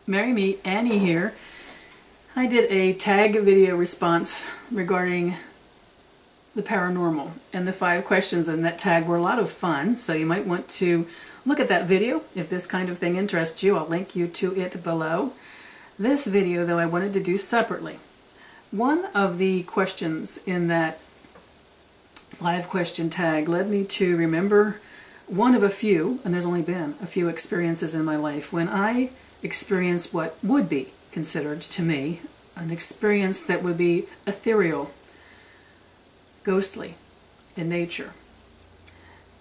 Mary Me, Annie here. I did a tag video response regarding the paranormal, and the 5 questions in that tag were a lot of fun, so you might want to look at that video if this kind of thing interests you. I'll link you to it below. This video, though, I wanted to do separately. One of the questions in that 5-question tag led me to remember one of a few, and there's only been a few experiences in my life when I experienced what would be considered to me an experience that would be ethereal, ghostly in nature.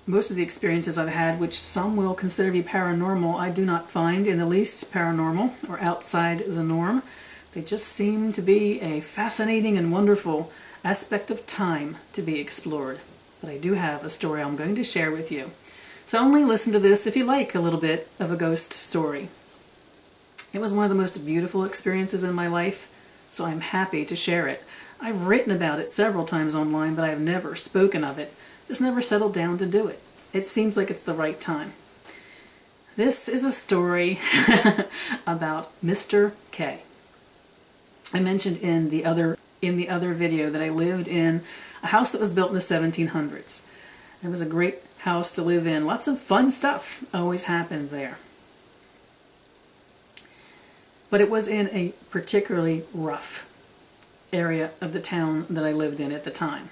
Most of the experiences I've had, which some will consider to be paranormal, I do not find in the least paranormal or outside the norm. They just seem to be a fascinating and wonderful aspect of time to be explored. But I do have a story I'm going to share with you. So only listen to this if you like a little bit of a ghost story. It was one of the most beautiful experiences in my life, so I'm happy to share it. I've written about it several times online, but I've never spoken of it. Just never settled down to do it. It seems like it's the right time. This is a story about Mr. K. I mentioned in the other video that I lived in a house that was built in the 1700s. It was a great house to live in. Lots of fun stuff always happened there. But it was in a particularly rough area of the town that I lived in at the time.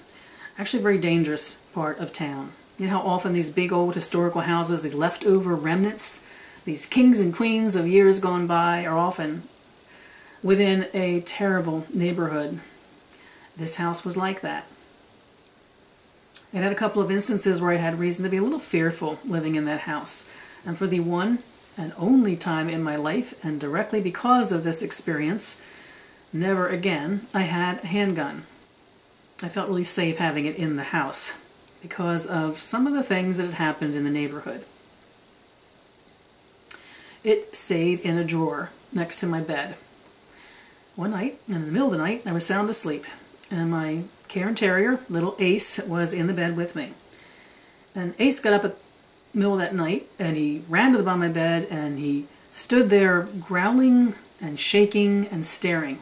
Actually a very dangerous part of town. You know how often these big old historical houses, these leftover remnants, these kings and queens of years gone by, are often within a terrible neighborhood. This house was like that. It had a couple of instances where I had reason to be a little fearful living in that house. And for the one and only time in my life, and directly because of this experience, never again, I had a handgun. I felt really safe having it in the house because of some of the things that had happened in the neighborhood. It stayed in a drawer next to my bed. One night, in the middle of the night, I was sound asleep, and my Cairn Terrier, little Ace, was in the bed with me. And Ace got up at the middle of that night, and he ran to the bottom of my bed, and he stood there growling and shaking and staring.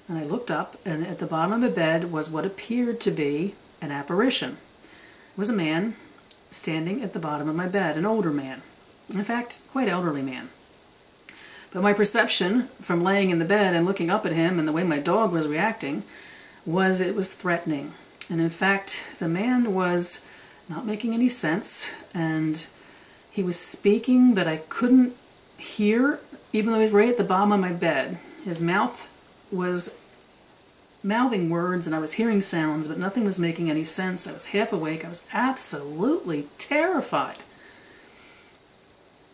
And I looked up, and at the bottom of the bed was what appeared to be an apparition. It was a man standing at the bottom of my bed, an older man. In fact, quite elderly man. But my perception from laying in the bed and looking up at him and the way my dog was reacting was it was threatening. And in fact, the man was not making any sense, and he was speaking, but I couldn't hear, even though he was right at the bottom of my bed. His mouth was mouthing words, and I was hearing sounds, but nothing was making any sense. I was half awake. I was absolutely terrified.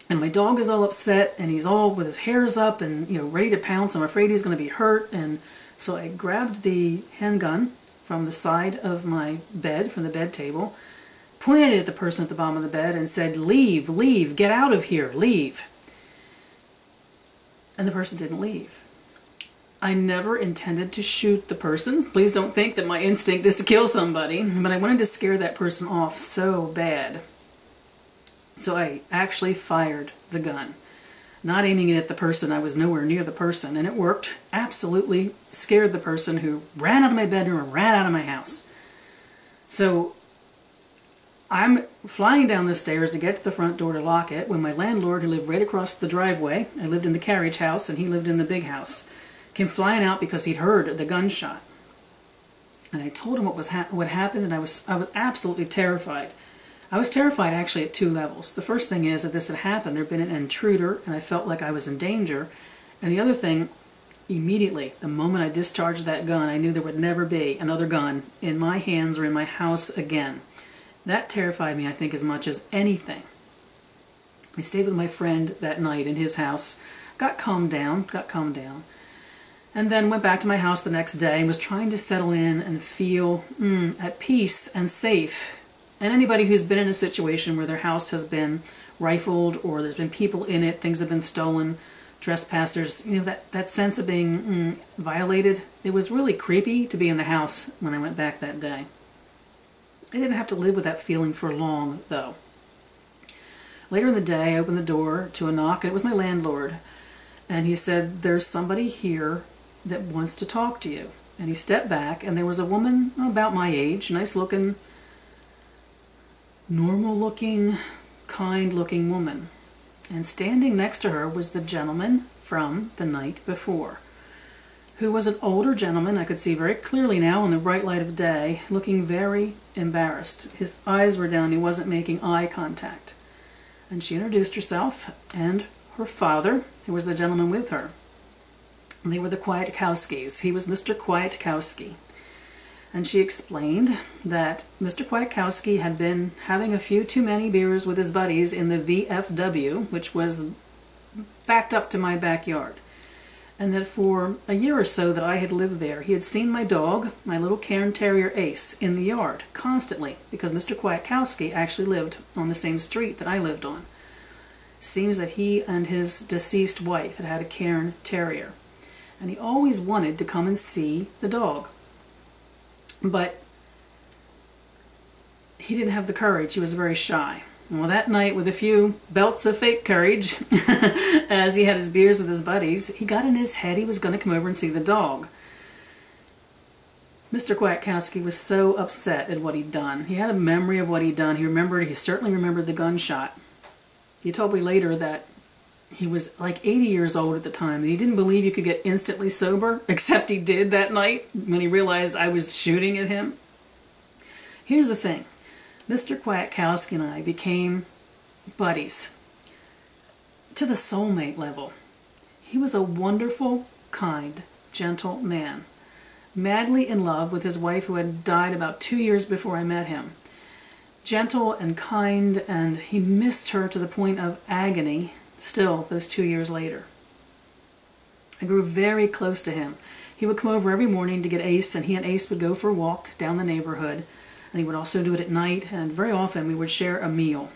And my dog is all upset, and he's all with his hairs up and, you know, ready to pounce. I'm afraid he's going to be hurt. And so I grabbed the handgun from the side of my bed, from the bed table, pointed it at the person at the bottom of the bed and said, "Leave, leave, get out of here, leave." And the person didn't leave. I never intended to shoot the person. Please don't think that my instinct is to kill somebody, but I wanted to scare that person off so bad. So I actually fired the gun, not aiming it at the person. I was nowhere near the person, and it worked. Absolutely scared the person, who ran out of my bedroom and ran out of my house. So I'm flying down the stairs to get to the front door to lock it when my landlord, who lived right across the driveway — I lived in the carriage house and he lived in the big house — came flying out because he'd heard the gunshot. And I told him what happened, and I was absolutely terrified. I was terrified actually at 2 levels. The first thing is that this had happened. There had been an intruder, and I felt like I was in danger. And the other thing, immediately, the moment I discharged that gun, I knew there would never be another gun in my hands or in my house again. That terrified me, I think, as much as anything. I stayed with my friend that night in his house, got calmed down, and then went back to my house the next day and was trying to settle in and feel at peace and safe. And anybody who's been in a situation where their house has been rifled, or there's been people in it, things have been stolen, trespassers, you know, that sense of being violated, it was really creepy to be in the house when I went back that day. I didn't have to live with that feeling for long, though. Later in the day, I opened the door to a knock, and it was my landlord. And he said, there's somebody here that wants to talk to you. And he stepped back, and there was a woman about my age, nice looking, normal looking, kind looking woman. And standing next to her was the gentleman from the night before, who was an older gentleman, I could see very clearly now in the bright light of day, looking very embarrassed. His eyes were down, he wasn't making eye contact. And she introduced herself and her father, who was the gentleman with her. And they were the Kwiatkowskis. He was Mr. Kwiatkowski. And she explained that Mr. Kwiatkowski had been having a few too many beers with his buddies in the VFW, which was backed up to my backyard. And that for a year or so that I had lived there, he had seen my dog, my little Cairn Terrier Ace, in the yard constantly, because Mr. Kwiatkowski actually lived on the same street that I lived on. Seems that he and his deceased wife had had a Cairn Terrier, and he always wanted to come and see the dog. But he didn't have the courage. He was very shy. Well, that night, with a few belts of fake courage, as he had his beers with his buddies, he got in his head he was going to come over and see the dog. Mr. Kwiatkowski was so upset at what he'd done. He had a memory of what he'd done. He certainly remembered the gunshot. He told me later that he was like 80 years old at the time, and he didn't believe you could get instantly sober, except he did that night when he realized I was shooting at him. Here's the thing. Mr. Kwiatkowski and I became buddies to the soulmate level. He was a wonderful, kind, gentle man, madly in love with his wife who had died about 2 years before I met him. Gentle and kind, and he missed her to the point of agony still those 2 years later. I grew very close to him. He would come over every morning to get Ace, and he and Ace would go for a walk down the neighborhood. And he would also do it at night, and very often we would share a meal.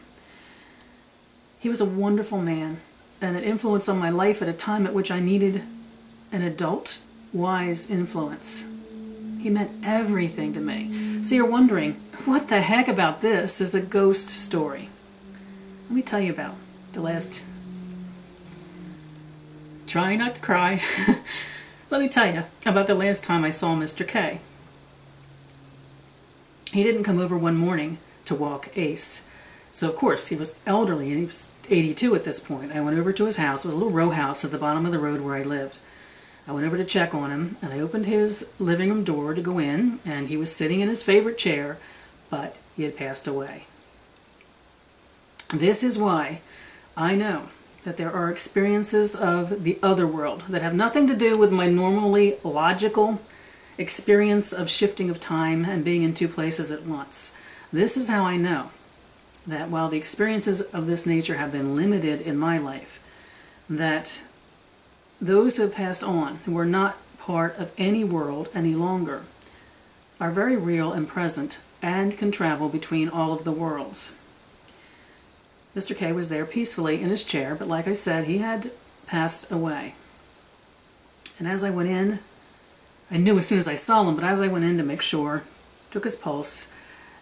He was a wonderful man, and an influence on my life at a time at which I needed an adult, wise influence. He meant everything to me. So you're wondering, what the heck about this is a ghost story? Let me tell you about the last... Try not to cry. Let me tell you about the last time I saw Mr. K. He didn't come over one morning to walk Ace. So, of course, he was elderly, and he was 82 at this point. I went over to his house. It was a little row house at the bottom of the road where I lived. I went over to check on him, and I opened his living room door to go in, and he was sitting in his favorite chair, but he had passed away. This is why I know that there are experiences of the other world that have nothing to do with my normally logical experience of shifting of time and being in two places at once. This is how I know that while the experiences of this nature have been limited in my life, that those who have passed on, who are not part of any world any longer, are very real and present and can travel between all of the worlds. Mr. K was there peacefully in his chair, but like I said, he had passed away. And as I went in, I knew as soon as I saw him, but as I went in to make sure, took his pulse,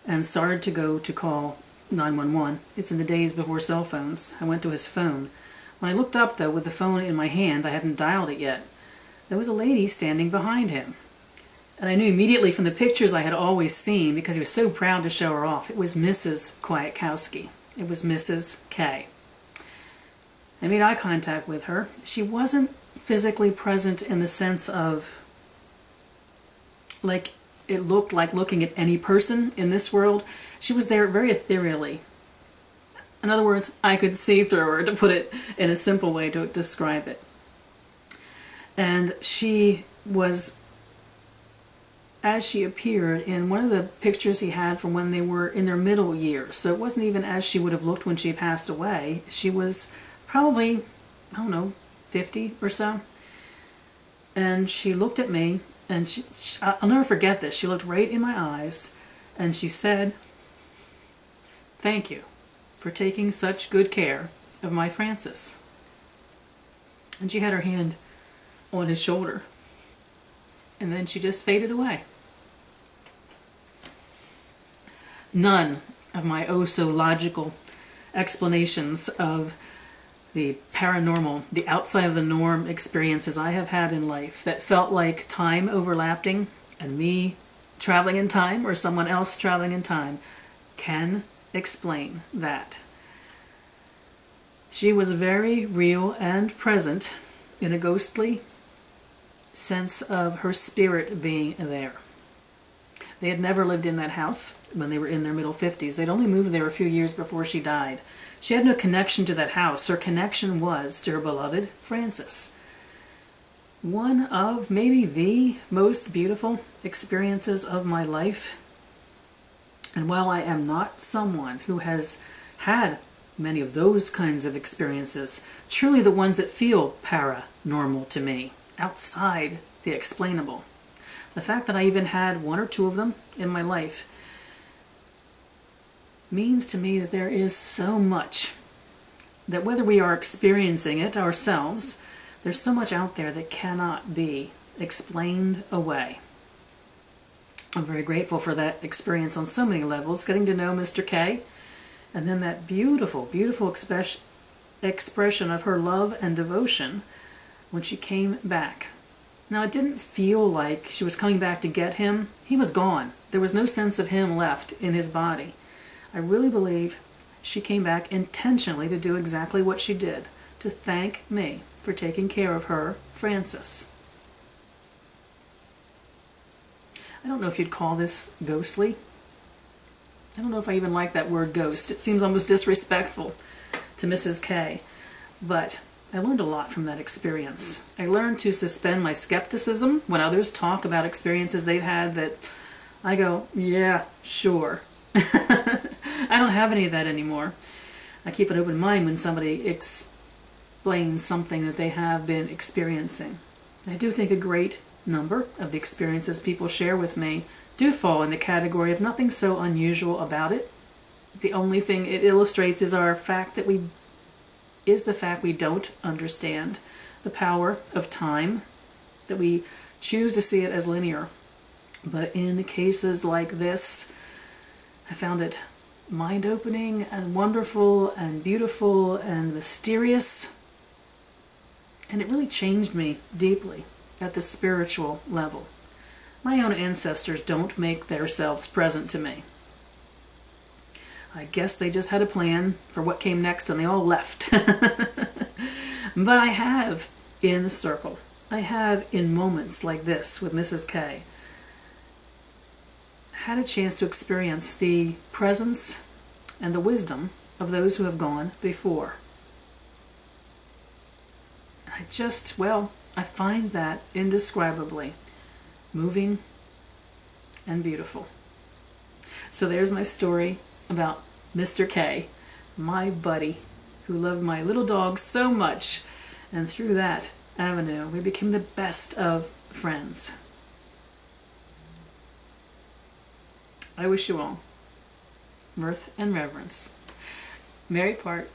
and started to go to call 911. It's in the days before cell phones. I went to his phone. When I looked up, though, with the phone in my hand, I hadn't dialed it yet, there was a lady standing behind him. And I knew immediately from the pictures I had always seen, because he was so proud to show her off, it was Mrs. Kwiatkowski. It was Mrs. K. I made eye contact with her. She wasn't physically present in the sense of, like, it looked like looking at any person in this world. She was there very ethereally. In other words, I could see through her, to put it in a simple way to describe it. And she was, as she appeared in one of the pictures he had from when they were in their middle years. So it wasn't even as she would have looked when she passed away. She was probably, I don't know, 50 or so. And she looked at me, and I'll never forget this. She looked right in my eyes, and she said, "Thank you for taking such good care of my Francis." And she had her hand on his shoulder. And then she just faded away. None of my oh-so-logical explanations of the paranormal, the outside of the norm experiences I have had in life that felt like time overlapping and me traveling in time or someone else traveling in time can explain that. She was very real and present in a ghostly sense of her spirit being there. They had never lived in that house when they were in their middle 50s. They'd only moved there a few years before she died. She had no connection to that house. Her connection was to her beloved Francis. One of maybe the most beautiful experiences of my life. And while I am not someone who has had many of those kinds of experiences, truly the ones that feel paranormal to me, outside the explainable, the fact that I even had one or two of them in my life means to me that there is so much that whether we are experiencing it ourselves, there's so much out there that cannot be explained away. I'm very grateful for that experience on so many levels, getting to know Mr. K, and then that beautiful, beautiful expression of her love and devotion when she came back. Now, it didn't feel like she was coming back to get him. He was gone. There was no sense of him left in his body. I really believe she came back intentionally to do exactly what she did, to thank me for taking care of her, Francis. I don't know if you'd call this ghostly. I don't know if I even like that word ghost. It seems almost disrespectful to Mrs. K. But I learned a lot from that experience. I learned to suspend my skepticism when others talk about experiences they've had that I go, yeah, sure. I don't have any of that anymore. I keep an open mind when somebody explains something that they have been experiencing. I do think a great number of the experiences people share with me do fall in the category of nothing so unusual about it. The only thing it illustrates is the fact we don't understand the power of time, that we choose to see it as linear. But in cases like this, I found it mind-opening and wonderful and beautiful and mysterious. And it really changed me deeply at the spiritual level. My own ancestors don't make themselves present to me. I guess they just had a plan for what came next and they all left. But I have in the circle. I have in moments like this with Mrs. K had a chance to experience the presence and the wisdom of those who have gone before. I find that indescribably moving and beautiful. So there's my story about Mr. K, my buddy, who loved my little dog so much, and through that avenue we became the best of friends. I wish you all mirth and reverence. Mary Part.